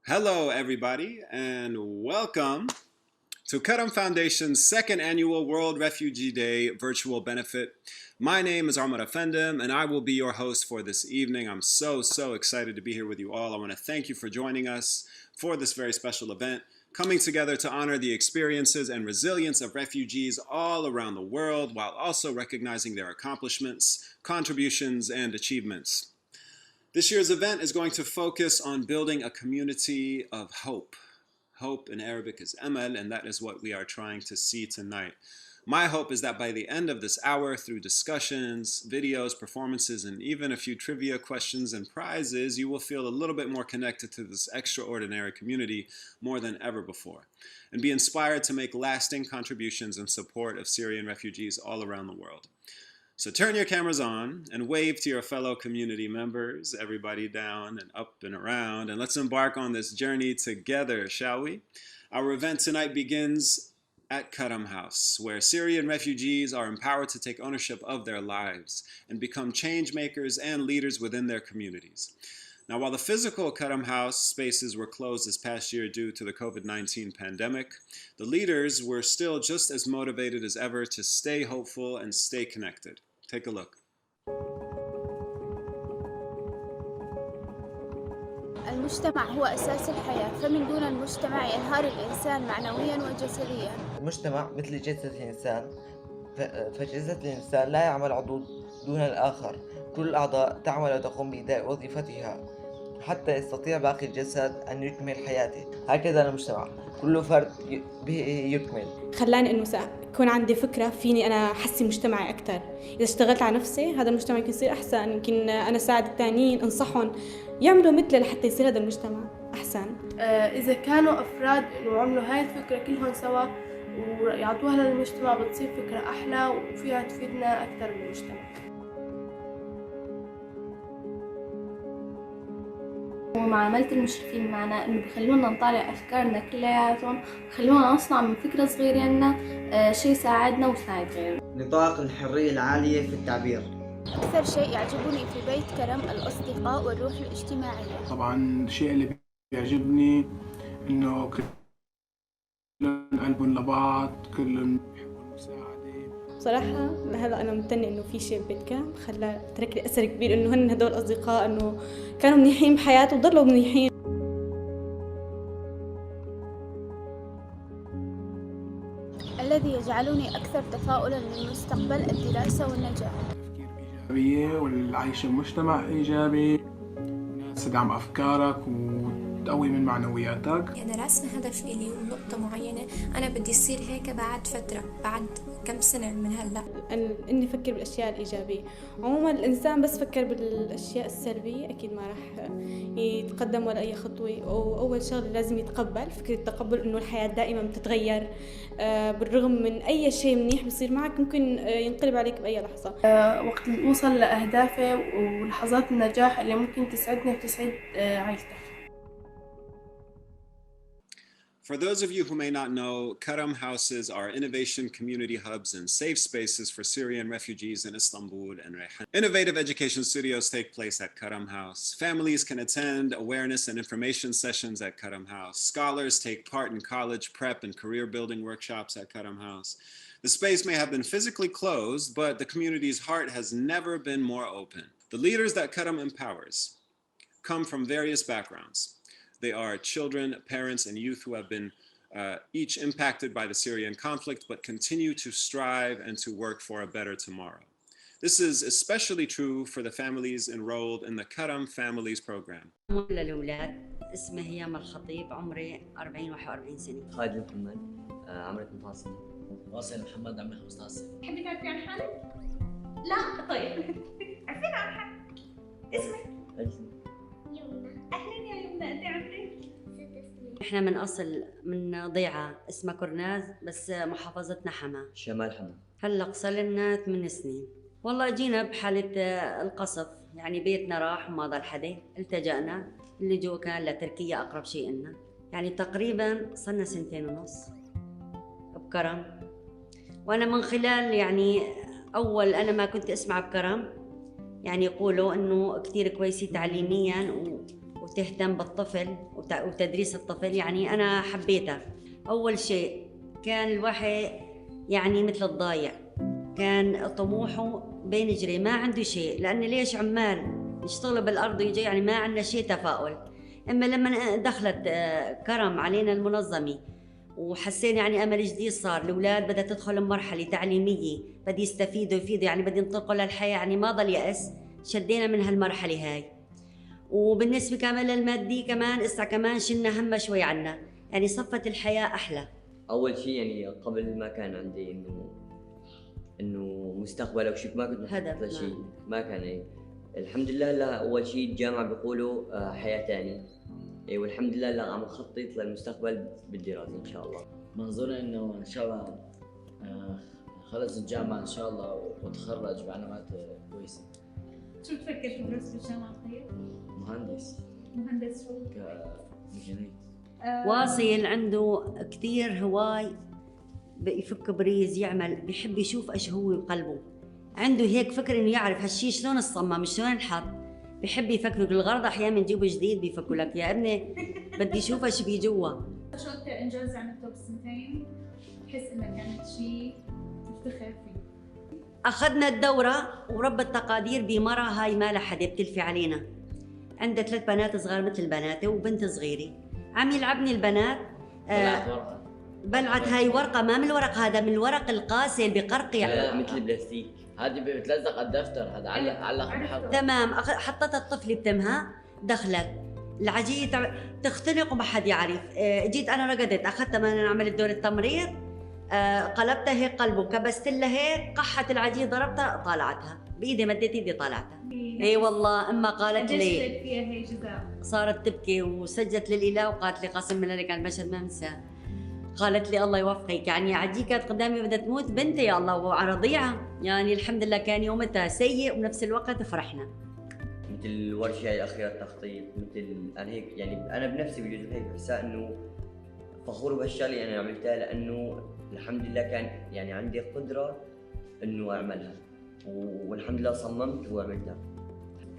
Hello, everybody, and welcome to Karam Foundation's second annual World Refugee Day virtual benefit. My name is Ahmad Effendim, and I will be your host for this evening. I'm so excited to be here with you all. I want to thank you for joining us for this very special event, coming together to honor the experiences and resilience of refugees all around the world, while also recognizing their accomplishments, contributions, and achievements. This year's event is going to focus on building a community of hope. Hope in Arabic is amal, and that is what we are trying to see tonight. My hope is that by the end of this hour, through discussions, videos, performances, and even a few trivia questions and prizes, you will feel a little bit more connected to this extraordinary community more than ever before, and be inspired to make lasting contributions in support of Syrian refugees all around the world. So turn your cameras on and wave to your fellow community members, everybody down and up and around, and let's embark on this journey together, shall we? Our event tonight begins at Karam House, where Syrian refugees are empowered to take ownership of their lives and become change makers and leaders within their communities. Now, while the physical Karam House spaces were closed this past year due to the COVID-19 pandemic, the leaders were still just as motivated as ever to stay hopeful and stay connected. Take a look. المجتمع هو أساس الحياة، فمن دون المجتمع ينهار الإنسان معنوياً وجسدياً. المجتمع مثل جسد الإنسان، فجسد الإنسان لا يعمل عضو دون الآخر. كل الأعضاء تعمل وتقوم بأداء وظيفتها حتى يستطيع باقي الجسد أن يكمل حياته. هكذا المجتمع، كل فرد به يكمل. خلاني إنه يكون عندي فكرة فيني أنا أحسن مجتمعي أكتر. إذا اشتغلت على نفسي هذا المجتمع يمكن يصير أحسن، يمكن أنا ساعد التانيين، أنصحهم يعملوا مثلي لحتى يصير هذا المجتمع أحسن. إذا كانوا أفراد وعملوا هاي الفكرة كلهم سوا ويعطوها للمجتمع بتصير فكرة أحلى وفيها تفيدنا أكتر بالمجتمع. ومعاملة المشرفين معنا إنه بيخلونا نطالع أفكارنا كلياتهم، بيخلونا نصنع من فكرة صغيرة لنا شيء يساعدنا ويساعد غيرنا. نطاق الحرية العالية في التعبير. أكثر شيء يعجبني في بيت كرم الأصدقاء والروح الاجتماعية. طبعا الشيء اللي بيعجبني إنه كلهم قلبهم لبعض، كلهم بيحبوا المساعدة. بصراحة هذا أنا ممتنة إنه في شيء ببيت كرم خلى ترك لي أثر كبير، إنه هن هدول الأصدقاء إنه كانوا منيحين بحياتي وضلوا منيحين. الذي يجعلني أكثر تفاؤلاً للمستقبل الدراسة والنجاح. تفكير إيجابية والعيش بمجتمع إيجابي، الناس تدعم أفكارك وتقوي من معنوياتك. أنا راسمة هدف إلي ونقطة معينة، أنا بدي يصير هيك بعد فترة، بعد كم سنة من هلا. إني أفكر بالأشياء الإيجابية. عموما الإنسان بس فكر بالأشياء السلبية أكيد ما راح يتقدم ولا أي خطوة. وأول شغله لازم يتقبل فكرة التقبل، إنه الحياة دائما بتتغير، بالرغم من أي شيء منيح بصير معك ممكن ينقلب عليك بأي لحظة. وقت اللي أوصل لأهدافي ولحظات النجاح اللي ممكن تسعدني وتسعد عائلتي. For those of you who may not know, Karam houses are innovation community hubs and safe spaces for Syrian refugees in Istanbul and Reyhan. Innovative education studios take place at Karam House. Families can attend awareness and information sessions at Karam House. Scholars take part in college prep and career building workshops at Karam House. The space may have been physically closed, but the community's heart has never been more open. The leaders that Karam empowers come from various backgrounds. They are children, parents, and youth who have been each impacted by the Syrian conflict, but continue to strive and to work for a better tomorrow. This is especially true for the families enrolled in the Karam Families Program. للأولاد اسمي هيام الخطيب، عمري 41 سنة. خالد محمد، عمري 18 سنة. واصل محمد، عمري 15 سنة. تحبي تعرفي عن حالك؟ لا؟ طيب عرفين عن حالك؟ اسمك؟ يمنى. أهلا يا يمنى، أنت عمرك 6 سنين. إحنا من أصل من ضيعة اسمها كورناز، بس محافظتنا حما، شمال حما. هلأ صار لنا 8 سنين. والله جينا بحالة القصف، يعني بيتنا راح وما ضل حدا، التجأنا، اللجوء كان لتركيا أقرب شيء لنا، يعني تقريبا صرنا 2.5 بكرم. وأنا من خلال يعني أول أنا ما كنت أسمع بكرم، يعني يقولوا إنه كتير كويسين تعليمياً وتهتم بالطفل وتدريس الطفل، يعني أنا حبيتها. أول شيء كان الواحد يعني مثل الضايع، كان طموحه بين جري، ما عنده شيء، لأن ليش عمال يشتغلوا بالأرض ويجي يعني ما عندنا شيء تفاؤل. أما لما دخلت كرم علينا المنظمة وحسينا يعني أمل جديد صار، الأولاد بدها تدخل مرحلة تعليمية، بدي يستفيدوا يفيدوا، يعني بدي ينطلقوا للحياة، يعني ما ضل يأس، شدينا من هالمرحلة هاي. وبالنسبة كمان للمادي كمان اسا كمان شلنا همها شوي عنا، يعني صفت الحياة أحلى. أول شيء يعني قبل ما كان عندي إنه مستقبل أو شيء، ما كنت مخطط لشيء، ما كان هيك. الحمد لله هلا أول شيء الجامعة بيقولوا حياة تانية، والحمد لله هلا عم أخطط للمستقبل بالدراسة إن شاء الله. منظوري إنه إن شاء الله خلص الجامعة إن شاء الله وتخرج بعلامات كويسة. شو تفكر تدرس بالجامعة طيب؟ مهندس. مهندس شو؟ كميكانيك. واصل عنده كتير هواي، يفك بريز، يعمل، بيحب يشوف ايش هو بقلبه، عنده هيك فكر انه يعرف هالشي شلون الصمم شلون انحط، بيحب يفكر. الغرض احيانا بنجيبه جديد بيفكوا لك يا ابني بدي اشوف ايش بي جوا. شو اكثر انجاز عملته بالسنتين تحس انه كانت شيء تفتخر فيه؟ اخذنا الدوره ورب التقادير بمره هاي ما لها حدا بتلفي علينا، عندها 3 بنات صغار مثل بناتي وبنت صغيره، عم يلعبني البنات. بلعت هاي ورقة، ما من الورق هذا، من الورق القاسي اللي بقرقع. لا مثل البلاستيك، هذه بتلزق على الدفتر، هذا علق بحط. تمام. حطت الطفل بتمها، دخلت العجية تختنق وما حد يعرف. جيت أنا رقدت، أخذتها من عملت دور التمريض، قلبتها هيك قلبه، كبست لها هيك، قحت العجية، ضربتها، طالعتها بإيدي، مديت إيدي طالعتها. اي والله أما قالت لي فيها هي جزاء، صارت تبكي وسجدت للإله وقالت لي قسم بالله لك المشهد ما انساه. قالت لي الله يوفقك، يعني عجي كانت قدامي بدها تموت بنتي يا الله وعلى رضيعة، يعني الحمد لله كان يومتها سيء وبنفس الوقت فرحنا. مثل الورشة الأخيرة التخطيط، مثل أنا هيك يعني أنا بنفسي بجوز هيك بحسها إنه فخور بهالشغلة أنا عملتها، لأنه الحمد لله كان يعني عندي قدرة إنه أعملها، والحمد لله صممت وعملتها.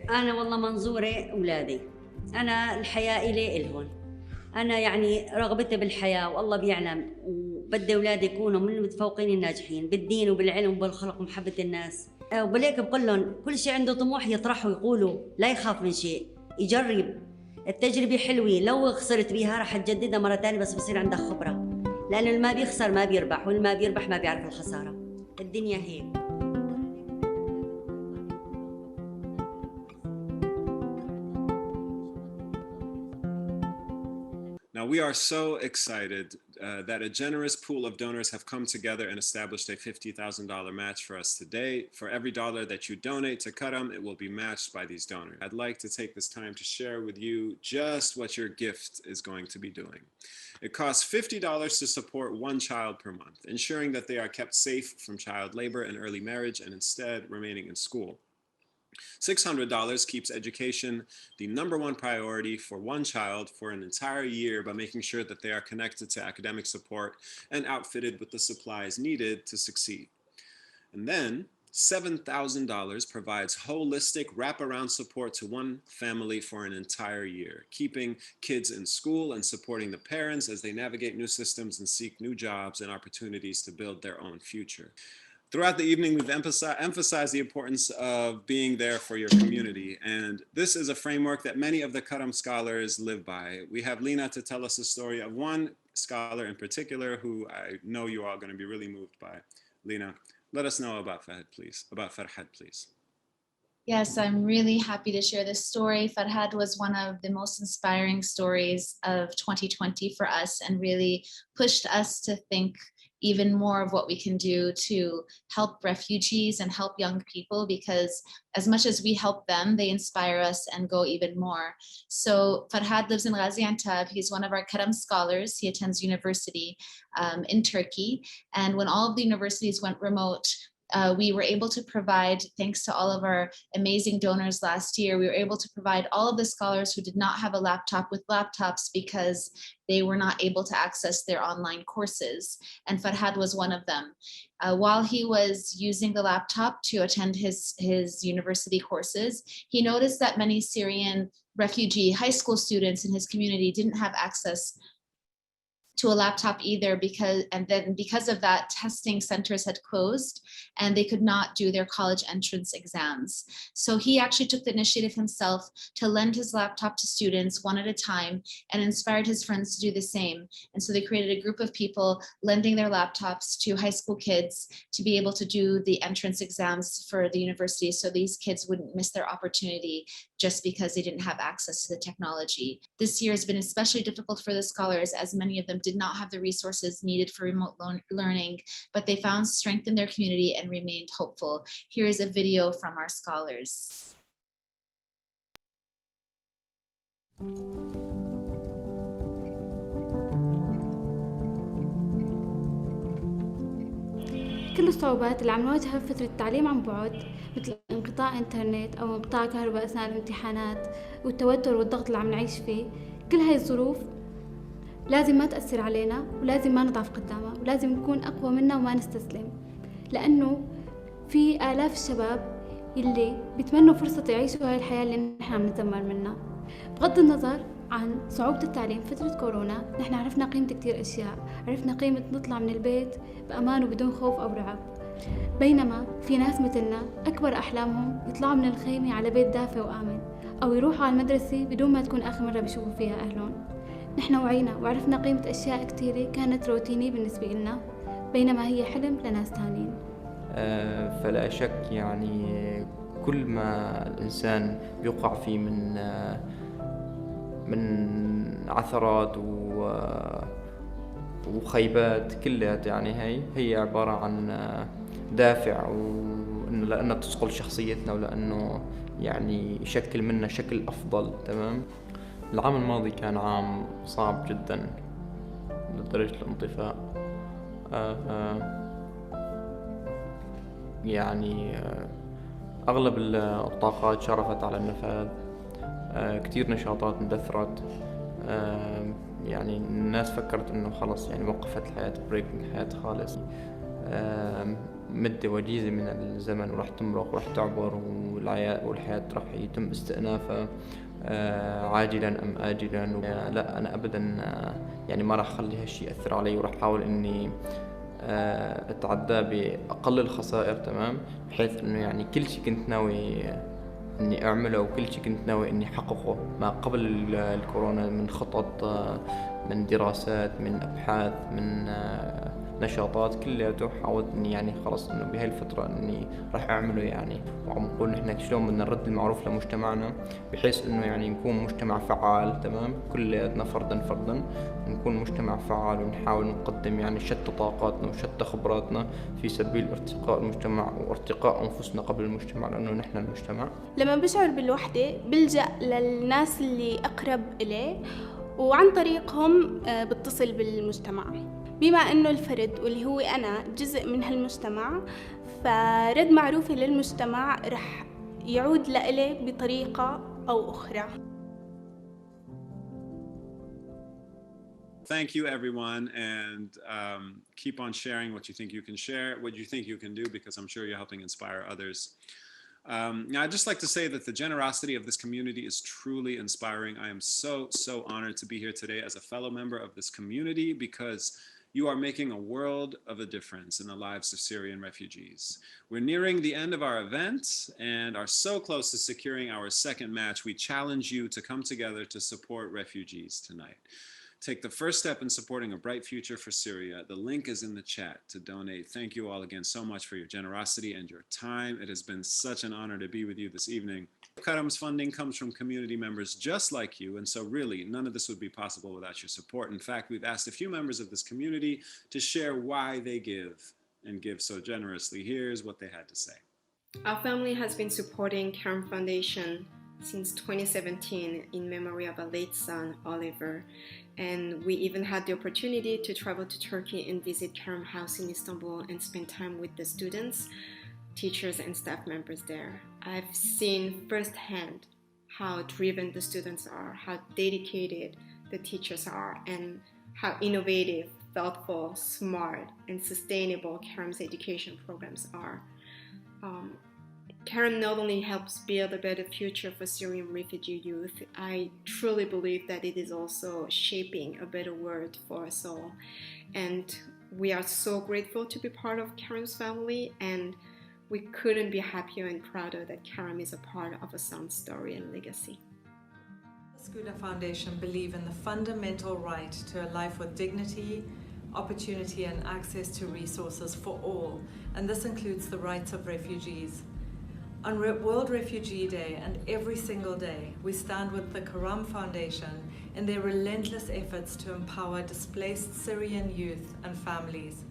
أنا والله منظوري أولادي، أنا الحياة إلي إلهن، أنا يعني رغبتي بالحياة والله بيعلم، وبدي أولادي يكونوا من المتفوقين الناجحين بالدين وبالعلم وبالخلق ومحبة الناس. وبليك بقول لهم كل شيء عنده طموح يطرحه ويقولوا، لا يخاف من شيء، يجرب. التجربة حلوة، لو خسرت بيها راح تجددها مرة تانية، بس بصير عندك خبرة، لأنه اللي ما بيخسر ما بيربح، واللي ما بيربح ما بيعرف الخسارة. الدنيا هيك. Now, we are so excited that a generous pool of donors have come together and established a $50,000 match for us today. For every dollar that you donate to Karam, it will be matched by these donors. I'd like to take this time to share with you just what your gift is going to be doing. It costs $50 to support one child per month, ensuring that they are kept safe from child labor and early marriage and instead remaining in school. $600 keeps education the #1 priority for one child for an entire year by making sure that they are connected to academic support and outfitted with the supplies needed to succeed. And then $7,000 provides holistic wraparound support to one family for an entire year, keeping kids in school and supporting the parents as they navigate new systems and seek new jobs and opportunities to build their own future. Throughout the evening, we've emphasized the importance of being there for your community, and this is a framework that many of the Karam scholars live by. We have Lina to tell us the story of one scholar in particular who I know you are all going to be really moved by. Lina, let us know about Farhad, please. Yes, I'm really happy to share this story. Farhad was one of the most inspiring stories of 2020 for us and really pushed us to think even more of what we can do to help refugees and help young people, because as much as we help them, they inspire us and go even more. So Farhad lives in Gaziantep. He's one of our Karam scholars. He attends university in Turkey. And when all of the universities went remote, we were able to provide, thanks to all of our amazing donors last year, we were able to provide all of the scholars who did not have a laptop with laptops because they were not able to access their online courses. And Farhad was one of them. While he was using the laptop to attend his university courses, he noticed that many Syrian refugee high school students in his community didn't have access to a laptop either, because of that, testing centers had closed and they could not do their college entrance exams. So he actually took the initiative himself to lend his laptop to students one at a time and inspired his friends to do the same. And so they created a group of people lending their laptops to high school kids to be able to do the entrance exams for the university, so these kids wouldn't miss their opportunity just because they didn't have access to the technology. This year has been especially difficult for the scholars, as many of them did not have the resources needed for remote learning, but they found strength in their community and remained hopeful. Here is a video from our scholars. كل الصعوبات اللي عم نواجهها في فترة التعليم عن بعد، مثل انقطاع إنترنت أو انقطاع كهرباء أثناء الامتحانات والتوتر والضغط اللي عم نعيش فيه، كل هاي الظروف لازم ما تأثر علينا ولازم ما نضعف قدامها، ولازم نكون أقوى منها وما نستسلم، لأنه في آلاف الشباب اللي بيتمنوا فرصة يعيشوا هاي الحياة اللي نحن عم نتذمر منها. بغض النظر عن صعوبة التعليم فترة كورونا، نحن عرفنا قيمة كتير أشياء، عرفنا قيمة نطلع من البيت بأمان وبدون خوف أو رعب، بينما في ناس مثلنا أكبر أحلامهم يطلعوا من الخيمة على بيت دافئ وآمن، أو يروحوا على المدرسة بدون ما تكون آخر مرة بيشوفوا فيها أهلهم. نحن وعينا وعرفنا قيمة أشياء كتيرة كانت روتينية بالنسبة لنا، بينما هي حلم لناس تانيين. فلا شك يعني كل ما الإنسان بيقع فيه من عثرات وخيبات كلها، يعني هي عبارة عن دافع، وإنه لأنه تصقل شخصيتنا ولأنه يعني يشكل منا شكل أفضل. تمام. العام الماضي كان عام صعب جدا لدرجة الانطفاء. يعني أغلب الطاقات شرفت على النفاذ، كتير نشاطات اندثرت، يعني الناس فكرت إنه خلص يعني وقفت الحياة، بريك من الحياة خالص. مدة وجيزة من الزمن وراح تمرق وراح تعبر، والحياة راح يتم استئنافها عاجلا أم آجلا. لا أنا أبدا يعني ما راح أخلي هالشي يأثر علي، وراح أحاول إني أتعدى بأقل الخسائر. تمام. بحيث إنه يعني كل شي كنت ناوي إني أعمله وكل شي كنت ناوي إني أحققه ما قبل الكورونا، من خطط، من دراسات، من أبحاث، من نشاطات، كلياته حاولت إني يعني خلص إنه بهاي الفترة إني راح أعمله يعني. وعم نقول نحن شلون بدنا نرد المعروف لمجتمعنا، بحيث إنه يعني نكون مجتمع فعال. تمام. كلياتنا فردا نكون مجتمع فعال، ونحاول نقدم يعني شتى طاقاتنا وشتى خبراتنا في سبيل ارتقاء المجتمع وارتقاء أنفسنا قبل المجتمع، لأنه نحن المجتمع. لما بشعر بالوحدة بلجأ للناس اللي أقرب إليه، وعن طريقهم بتصل بالمجتمع. بما أنه الفرد واللي هو أنا جزء من هالمجتمع، فرد معروفي للمجتمع رح يعود لإلي بطريقة أو أخرى. Thank you, everyone, and keep on sharing what you think you can share, what you think you can do, because I'm sure you're helping inspire others. Now, I'd just like to say that the generosity of this community is truly inspiring. I am so honored to be here today as a fellow member of this community, because you are making a world of a difference in the lives of Syrian refugees. We're nearing the end of our event and are so close to securing our second match. We challenge you to come together to support refugees tonight. Take the first step in supporting a bright future for Syria. The link is in the chat to donate. Thank you all again so much for your generosity and your time. It has been such an honor to be with you this evening. Karam's funding comes from community members just like you, and so really none of this would be possible without your support. In fact, we've asked a few members of this community to share why they give and give so generously. Here's what they had to say. Our family has been supporting Karam Foundation since 2017 in memory of a late son, Oliver. And we even had the opportunity to travel to Turkey and visit Karam House in Istanbul and spend time with the students, teachers, and staff members there. I've seen firsthand how driven the students are, how dedicated the teachers are, and how innovative, thoughtful, smart, and sustainable Karam's education programs are. Karam not only helps build a better future for Syrian refugee youth, I truly believe that it is also shaping a better world for us all. And we are so grateful to be part of Karam's family, and we couldn't be happier and prouder that Karam is a part of a son's story and legacy. The Scooter Foundation believe in the fundamental right to a life with dignity, opportunity, and access to resources for all, and this includes the rights of refugees. On World Refugee Day and every single day, we stand with the Karam Foundation in their relentless efforts to empower displaced Syrian youth and families.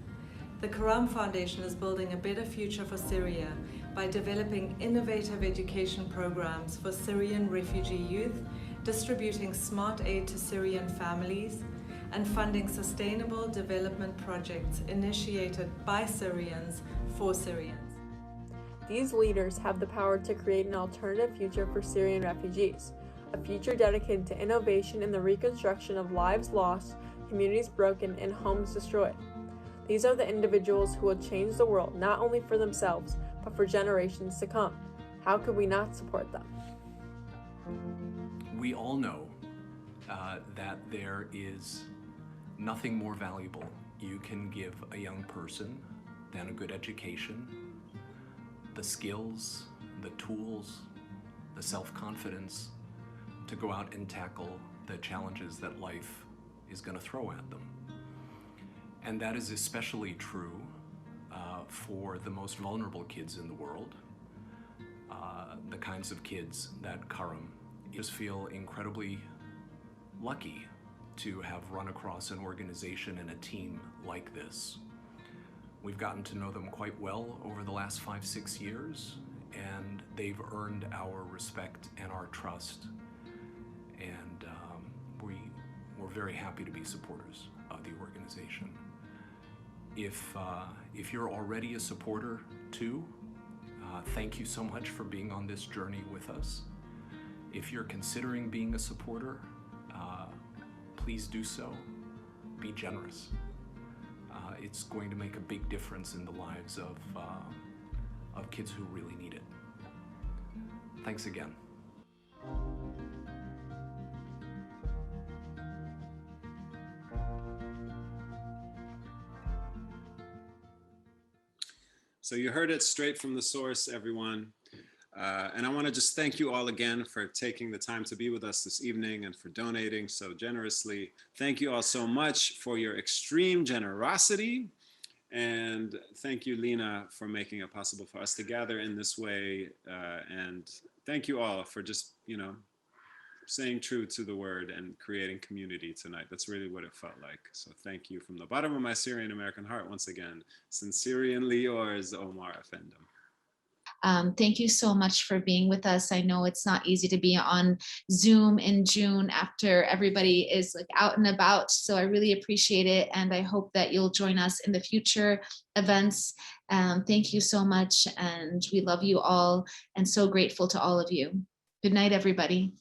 The Karam Foundation is building a better future for Syria by developing innovative education programs for Syrian refugee youth, distributing smart aid to Syrian families, and funding sustainable development projects initiated by Syrians for Syrians. These leaders have the power to create an alternative future for Syrian refugees, a future dedicated to innovation in the reconstruction of lives lost, communities broken, and homes destroyed. These are the individuals who will change the world, not only for themselves, but for generations to come. How could we not support them? We all know that there is nothing more valuable you can give a young person than a good education, the skills, the tools, the self-confidence to go out and tackle the challenges that life is going to throw at them. And that is especially true for the most vulnerable kids in the world, the kinds of kids that Karam just feel incredibly lucky to have run across an organization and a team like this. We've gotten to know them quite well over the last 5-6 years, and they've earned our respect and our trust. And we're very happy to be supporters of the organization. If you're already a supporter too, thank you so much for being on this journey with us. If you're considering being a supporter, please do so. Be generous. It's going to make a big difference in the lives of kids who really need it. Thanks again. So you heard it straight from the source, everyone. And I want to just thank you all again for taking the time to be with us this evening and for donating so generously. Thank you all so much for your extreme generosity. And thank you, Lena, for making it possible for us to gather in this way. And thank you all for just, saying true to the word and creating community tonight. That's really what it felt like. So thank you from the bottom of my Syrian American heart once again. Sincerely yours, Omar Effendim. Thank you so much for being with us. I know it's not easy to be on Zoom in June after everybody is out and about. So I really appreciate it. And I hope that you'll join us in the future events. Thank you so much. And we love you all and so grateful to all of you. Good night, everybody.